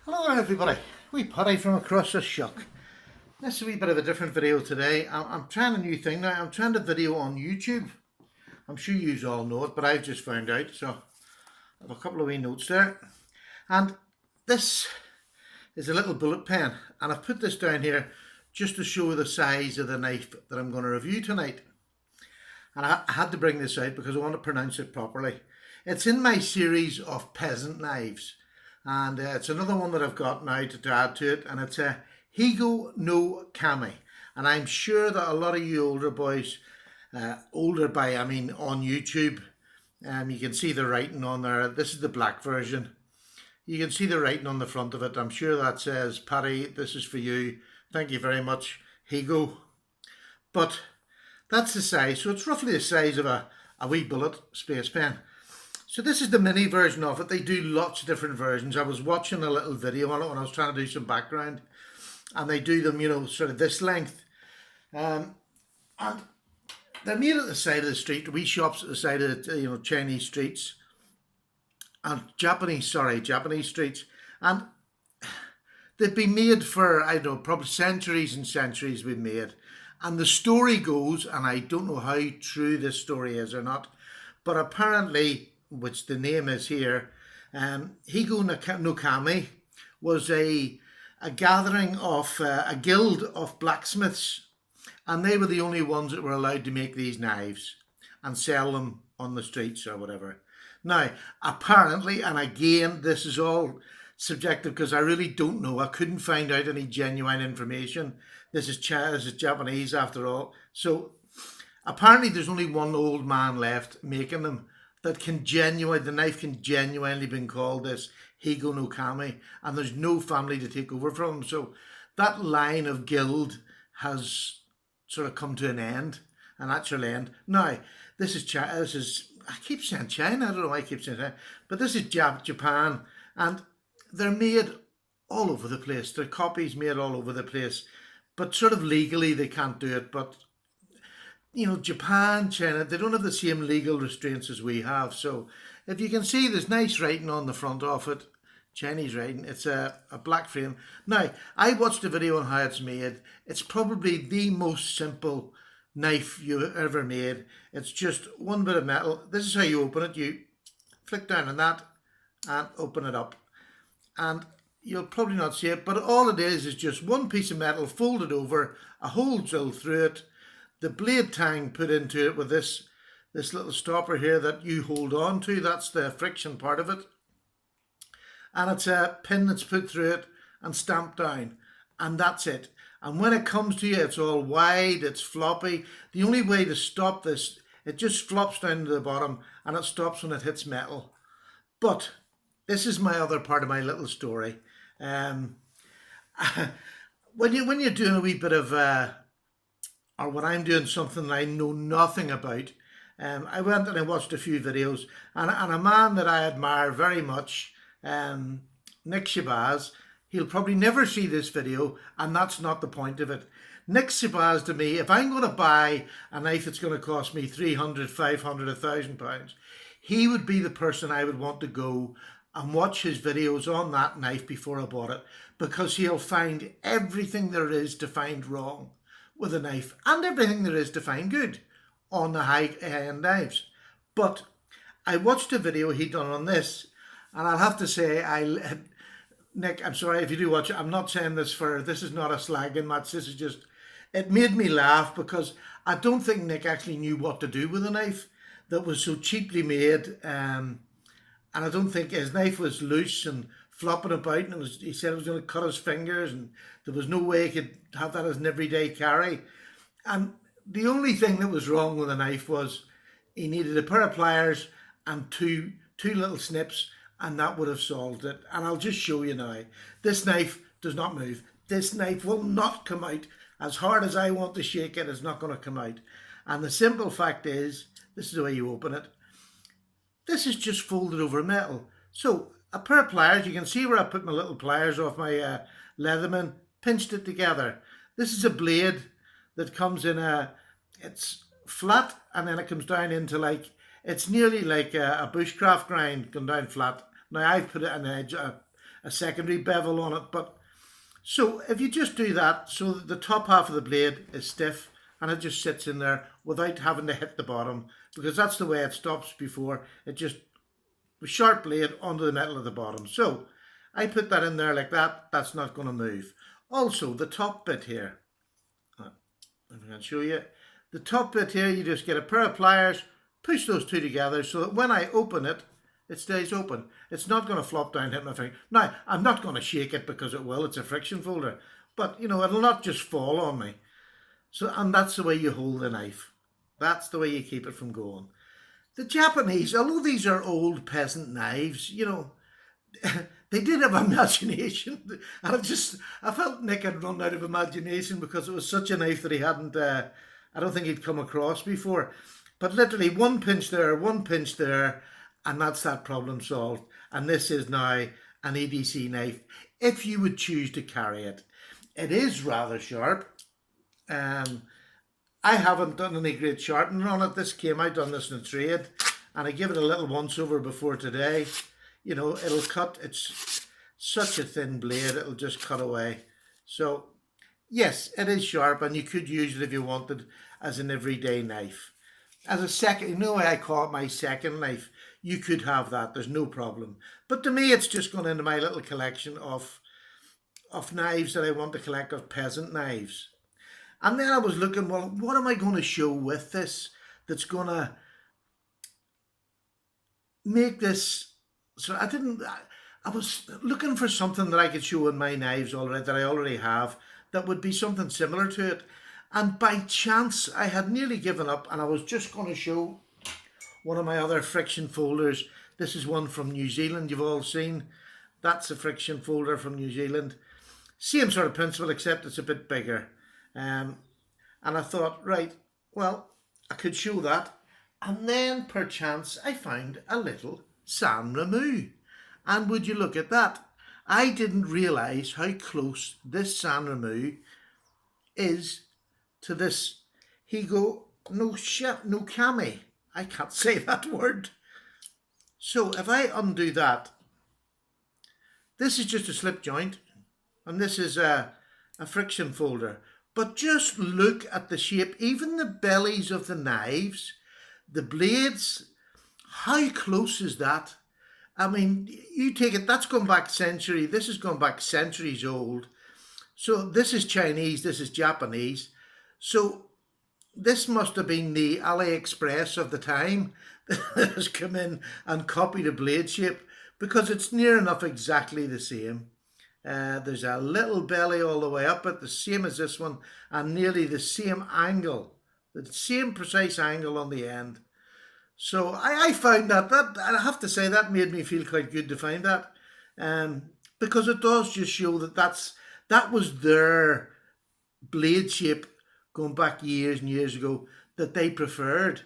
Hello everybody, wee Paddy from across the shuck. This is a wee bit of a different video today. I'm trying a new thing now. I'm trying to video on YouTube. I'm sure you all know it, but I've just found out, so I have a couple of wee notes there. And this is a little bullet pen, and I've put this down here just to show the size of the knife that I'm going to review tonight. And I had to bring this out because I want to pronounce it properly. It's in my series of peasant knives, and it's another one that I've got now to add to it, and it's a Higonokami. And I'm sure that a lot of you older boys, older by I mean on YouTube, you can see the writing on there. This is the black version. You can see the writing on the front of it. I'm sure that says, "Paddy, this is for you. Thank you very much, Higo." But that's the size, so it's roughly the size of a wee bullet space pen. So this is the mini version of it. They do lots of different versions. I was watching a little video on it when I was trying to do some background, and they do them, you know, sort of this length. And they're made at the side of the street, wee shops at the side of the, Chinese streets and Japanese streets. And they've been made for, I don't know, probably centuries and centuries been made. And the story goes, and I don't know how true this story is or not, but apparently, which the name is here, Higonokami was a gathering of a guild of blacksmiths, and they were the only ones that were allowed to make these knives and sell them on the streets or whatever. Now, apparently, and again, this is all subjective because I really don't know. I couldn't find out any genuine information. This is Japanese after all. So apparently there's only one old man left making them that the knife can genuinely be called this Higonokami, and there's no family to take over from him. So that line of guild has sort of come to an end, a natural end. Now, this is I keep saying China, I don't know why I keep saying China, but this is Japan, and they're made all over the place. They're copies made all over the place, but sort of legally they can't do it. But Japan, China, they don't have the same legal restraints as we have. So if you can see, there's nice writing on the front of it, Chinese writing. It's a black frame. Now, I watched a video on how it's made. It's probably the most simple knife you ever made. It's just one bit of metal. This is how you open it. You flick down on that and open it up. And you'll probably not see it, but all it is just one piece of metal folded over, a hole drilled through it, the blade tang put into it with this little stopper here that you hold on to. That's the friction part of it. And it's a pin that's put through it and stamped down. And that's it. And when it comes to you, it's all wide, it's floppy. The only way to stop this, it just flops down to the bottom and it stops when it hits metal. But this is my other part of my little story. When you're doing a wee bit of or when I'm doing something that I know nothing about, I went and I watched a few videos, and a man that I admire very much, Nick Shabazz, he'll probably never see this video, and that's not the point of it. Nick Shabazz, to me, if I'm going to buy a knife that's going to cost me 300, 500, £1,000, he would be the person I would want to go and watch his videos on that knife before I bought it, because he'll find everything there is to find wrong with a knife and everything there is to find good on the high-end knives. But I watched a video he done on this, and I'll have to say, Nick, I'm sorry if you do watch it. I'm not saying this is not a slagging match. This is just, it made me laugh because I don't think Nick actually knew what to do with a knife that was so cheaply made. And I don't think his knife was loose and flopping about, and he said it was going to cut his fingers, and there was no way he could have that as an everyday carry. And the only thing that was wrong with the knife was he needed a pair of pliers and two little snips, and that would have solved it. And I'll just show you now. This knife does not move. This knife will not come out. As hard as I want to shake it, it's not going to come out. And the simple fact is, this is the way you open it. This is just folded over metal. So a pair of pliers, you can see where I put my little pliers off my Leatherman, pinched it together. This is a blade that comes in it's flat, and then it comes down into it's nearly like a bushcraft grind going down flat. Now I've put it on the edge, a secondary bevel on it. But so if you just do that, so that the top half of the blade is stiff and it just sits in there without having to hit the bottom, because that's the way it stops before. It just, sharp blade onto the metal of the bottom. So I put that in there like that. That's not going to move. Also, the top bit here, if I can show you, the top bit here, you just get a pair of pliers, push those two together so that when I open it, it stays open. It's not going to flop down, hit my finger. Now, I'm not going to shake it because it will. It's a friction folder. But, you know, it'll not just fall on me. So, and that's the way you hold the knife. That's the way you keep it from going. The Japanese, although these are old peasant knives, you know, they did have imagination. And I felt Nick had run out of imagination because it was such a knife that he hadn't, I don't think he'd come across before. But literally one pinch there, and that's that problem solved. And this is now an EDC knife, if you would choose to carry it. It is rather sharp. I haven't done any great sharpening on it. This came out on this in a trade, and I give it a little once over before today. You know, it'll cut. It's such a thin blade, it'll just cut away. So yes, it is sharp, and you could use it if you wanted as an everyday knife. As a second, you know, I call it my second knife. You could have that, there's no problem. But to me, it's just gone into my little collection of knives that I want to collect, of peasant knives. And then I was looking, well, what am I going to show with this that's going to make this? So I was looking for something that I could show in my knives already, that I already have, that would be something similar to it. And by chance, I had nearly given up, and I was just going to show one of my other friction folders. This is one from New Zealand, you've all seen. That's a friction folder from New Zealand. Same sort of principle, except it's a bit bigger. And I thought, right, well, I could show that. And then perchance I found a little San Remo. And would you look at that? I didn't realise how close this San Remo is to this Higonokami. I can't say that word. So if I undo that, this is just a slip joint, and this is a friction folder. But just look at the shape, even the bellies of the knives, the blades, how close is that? I mean, you take it, that's gone back century, this has gone back centuries old. So this is Chinese, this is Japanese. So this must have been the AliExpress of the time that has come in and copied a blade shape, because it's near enough exactly the same. There's a little belly all the way up it, the same as this one, and nearly the same angle, the same precise angle on the end. So I found that I have to say, that made me feel quite good to find that, because it does just show that was their blade shape going back years and years ago that they preferred.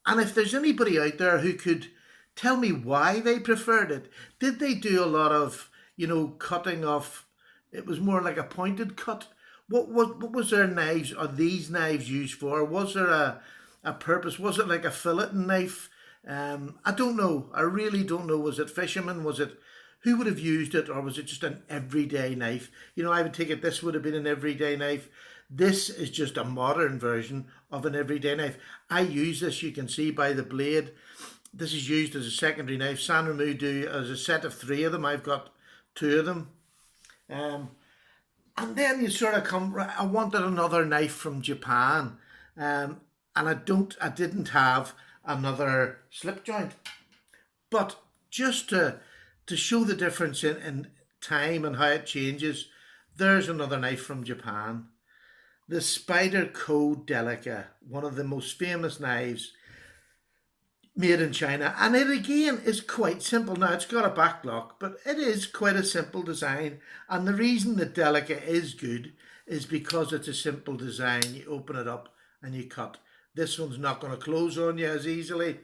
And if there's anybody out there who could tell me why they preferred it, did they do a lot of, you know, cutting off? It was more like a pointed cut. What was their knives, or these knives, used for? Was there a purpose? Was it like a filleting knife? I don't know. I really don't know. Was it fishermen? Was it, who would have used it? Or was it just an everyday knife? You know, I would take it this would have been an everyday knife. This is just a modern version of an everyday knife. I use this, you can see by the blade. This is used as a secondary knife. San Remo do as a set of 3 of them. I've got 2 of them. And then you sort of come, I wanted another knife from Japan. And I didn't have another slip joint. But just to show the difference in time and how it changes, there's another knife from Japan. The Spyderco Delica, one of the most famous knives made in China. And it again is quite simple. Now, it's got a back lock, but it is quite a simple design. And the reason the Delica is good is because it's a simple design. You open it up and you cut. This one's not going to close on you as easily,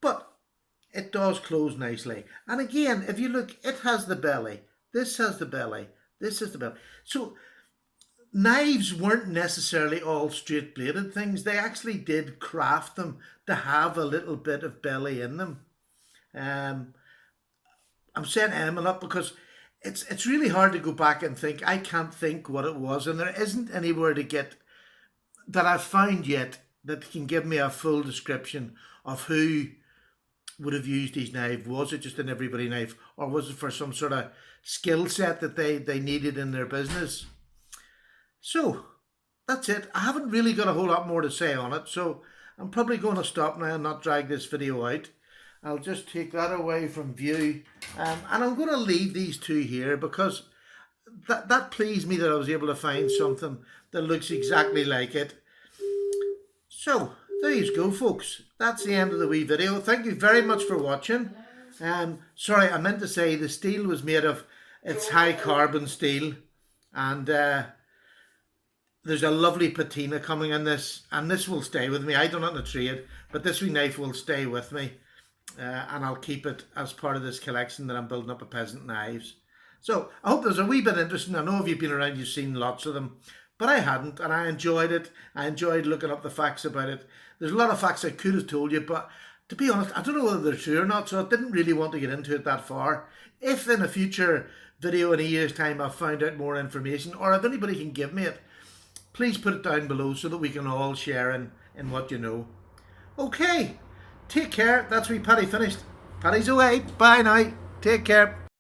but it does close nicely. And again, if you look, it has the belly. This has the belly. This is the belly. So knives weren't necessarily all straight bladed things. They actually did craft them to have a little bit of belly in them. I'm saying emming up because it's really hard to go back and think. I can't think what it was, and there isn't anywhere to get that I've found yet that can give me a full description of who would have used these knives. Was it just an everybody knife, or was it for some sort of skill set that they needed in their business? So that's it. I haven't really got a whole lot more to say on it, so I'm probably going to stop now and not drag this video out. I'll just take that away from view, and I'm going to leave these two here because that pleased me that I was able to find something that looks exactly like it. So there you go, folks. That's the end of the wee video. Thank you very much for watching. Sorry, I meant to say the steel was made of, it's high carbon steel, and there's a lovely patina coming in this, and this will stay with me. I don't know the trade, but this wee knife will stay with me, and I'll keep it as part of this collection that I'm building up of peasant knives. So I hope there's a wee bit interesting. I know if you've been around, you've seen lots of them, but I hadn't, and I enjoyed it. I enjoyed looking up the facts about it. There's a lot of facts I could have told you, but to be honest, I don't know whether they're true or not, so I didn't really want to get into it that far. If in a future video in a year's time I've found out more information, or if anybody can give me it, please put it down below so that we can all share in what you know. Okay, take care. That's wee Paddy finished. Paddy's away. Bye now. Take care.